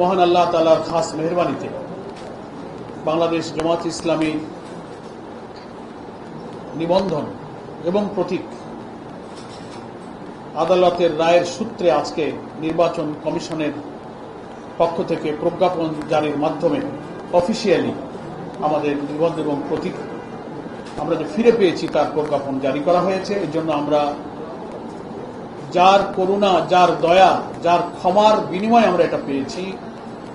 মহান আল্লাহ তাআলার খাস মেহেরবানিতে বাংলাদেশ জামাত ইসলামী নিবন্ধন এবং প্রতীক আদালতের রায়ের সূত্রে আজকে নির্বাচন কমিশনের পক্ষ থেকে প্রজ্ঞাপন জারির মাধ্যমে অফিসিয়ালি আমাদের নিবন্ধন এবং প্রতীক আমরা যে ফিরে পেয়েছি তার প্রজ্ঞাপন জারি করা হয়েছে। এর জন্য আমরা যার করুণা, যার দয়া, যার ক্ষমার বিনিময়ে আমরা এটা পেয়েছি,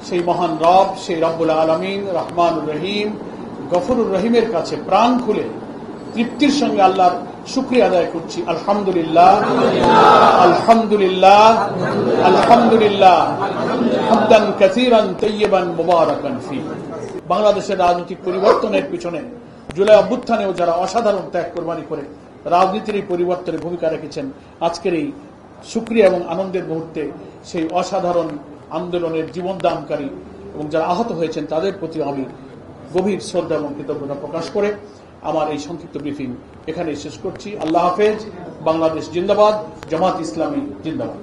সেই মহান রব, সেই রব্বুল আলামিন রহমানুর রহিম গফুরুর রহিমের কাছে প্রাণ খুলে তৃপ্তির সঙ্গে আল্লাহর শুকরিয়া আদায় করছি। আলহামদুলিল্লাহ, আলহামদুলিল্লাহ, আলহামদুলিল্লাহ, হামদান কাসীরান তাইয়িবান মুবারাকান ফি। বাংলাদেশের রাজনৈতিক পরিবর্তনের পিছনে জুলাই অভ্যুত্থানেও যারা অসাধারণ ত্যাগ কোরবানি করে রাজনীতির এই পরিবর্তনে ভূমিকা রেখেছেন, আজকের এই শুকরিয়া এবং আনন্দের মুহূর্তে সেই অসাধারণ আন্দোলনের জীবনদানকারী এবং যারা আহত হয়েছেন তাদের প্রতি আমি গভীর শ্রদ্ধা এবং কৃতজ্ঞতা প্রকাশ করে আমার এই সংক্ষিপ্ত ব্রিফিং এখানে শেষ করছি। আল্লাহ হাফেজ। বাংলাদেশ জিন্দাবাদ, জামাত ইসলামী জিন্দাবাদ।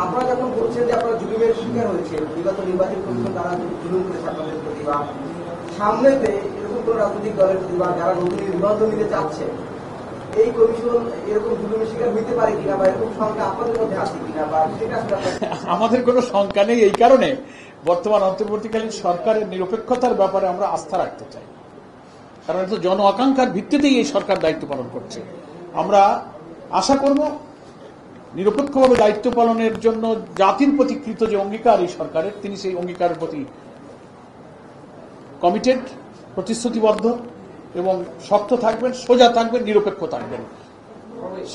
আপনারা যখন বলছেন যে আপনারা জুলুমের শিকার হয়েছেন, বিগত নির্বাচন কমিশন তারা জুলুম করেছে আপনাদের প্রতি, বা সামনেতে এরকম কোন রাজনৈতিক দলের প্রতি বা যারা নতুন নিবন্ধন নিতে চাচ্ছে, এই কমিশন এরকম জুলুমের শিকার হইতে পারে কিনা বা এরকম সংখ্যা আপনাদের মধ্যে আছে কিনা, বা সেটা আমাদের কোনো শঙ্কা নেই। এই কারণে বর্তমান অন্তর্বর্তীকালীন সরকারের নিরপেক্ষতার ব্যাপারে আমরা আস্থা রাখতে চাই, কারণ এটা জন আকাঙ্ক্ষার ভিত্তিতেই এই সরকার দায়িত্ব পালন করছে। আমরা আশা করব নিরপেক্ষভাবে দায়িত্ব পালনের জন্য জাতির প্রতি কৃত যে অঙ্গীকার এই সরকারের, তিনি সেই অঙ্গীকারের প্রতি কমিটেড, প্রতিশ্রুতিবদ্ধ এবং শক্ত থাকবেন, সোজা থাকবেন, নিরপেক্ষ থাকবেন।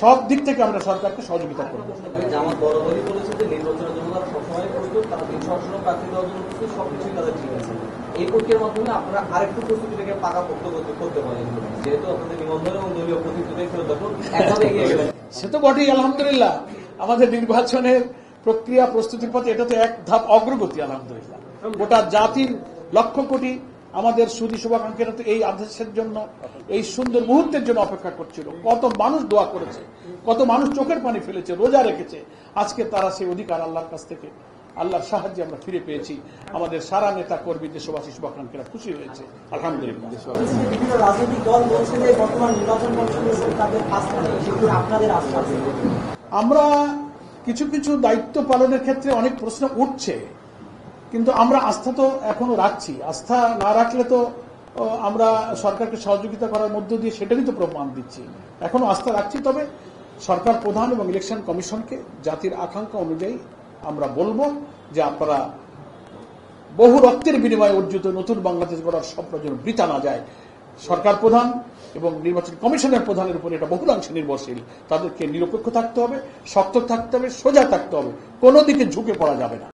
সব দিক থেকে আমরা সরকারকে সহযোগিতা করব। জামাত বরাবরই বলেছে যে নির্বাচনের জন্য তারা সবসময় প্রস্তুত, তারা ৩ সদস্য প্রার্থী দেওয়ার জন্য প্রস্তুত, সবকিছুই তাদের ঠিক আছে। এই প্রক্রিয়ার মাধ্যমে আপনারা আরেকটু প্রস্তুতিটাকে পাকাপোক্ত করতে পারেন, যেহেতু আপনাদের নিবন্ধন এবং দলীয় প্রতিনিধিদের ফেরত দেখুন একভাবে এগিয়ে গেলেন। সে তো বটেই, আলহামদুলিল্লাহ। আমাদের নির্বাচনের প্রক্রিয়া প্রস্তুতির পথে এটা তো এক ধাপ অগ্রগতি, আলহামদুলিল্লাহ। গোটা জাতির লক্ষ কোটি আমাদের সুধী শুভাকাঙ্ক্ষীরা তো এই আদেশের জন্য, এই সুন্দর মুহূর্তের জন্য অপেক্ষা করছিল। কত মানুষ দোয়া করেছে, কত মানুষ চোখের পানি ফেলেছে, রোজা রেখেছে। আজকে তারা সেই অধিকার আল্লাহর কাছ থেকে, আল্লাহর সাহায্যে আমরা ফিরে পেয়েছি। আমাদের সারা নেতা কর্মী, দেশবাসী, শুভাকাঙ্ক্ষীরা খুশি হয়েছে, আলহামদুলিল্লাহ। বিভিন্ন রাজনৈতিক দল বলছে যে বর্তমান নির্বাচন কমিশনের তাদের আস্থা নেই, সেগুলো আপনাদের আস্থা আছে? আমরা কিছু কিছু দায়িত্ব পালনের ক্ষেত্রে অনেক প্রশ্ন উঠছে, কিন্তু আমরা আস্থা তো এখনো রাখছি। আস্থা না রাখলে তো আমরা সরকারকে সহযোগিতা করার মধ্য দিয়ে সেটারই তো প্রমাণ দিচ্ছি। এখনো আস্থা রাখছি, তবে সরকার প্রধান এবং ইলেকশন কমিশনকে জাতির আকাঙ্ক্ষা অনুযায়ী আমরা বলবো যে আপনারা বহু রক্তের বিনিময়ে অর্জিত নতুন বাংলাদেশ গড়ার স্বপ্ন যেন বৃথা না যায়। সরকার প্রধান এবং নির্বাচন কমিশনের প্রধানের উপর এটা বহুলাংশে নির্ভরশীল। তাদেরকে নিরপেক্ষ থাকতে হবে, শক্ত থাকতে হবে, সোজা থাকতে হবে, কোনো দিকে ঝুঁকে পড়া যাবে না।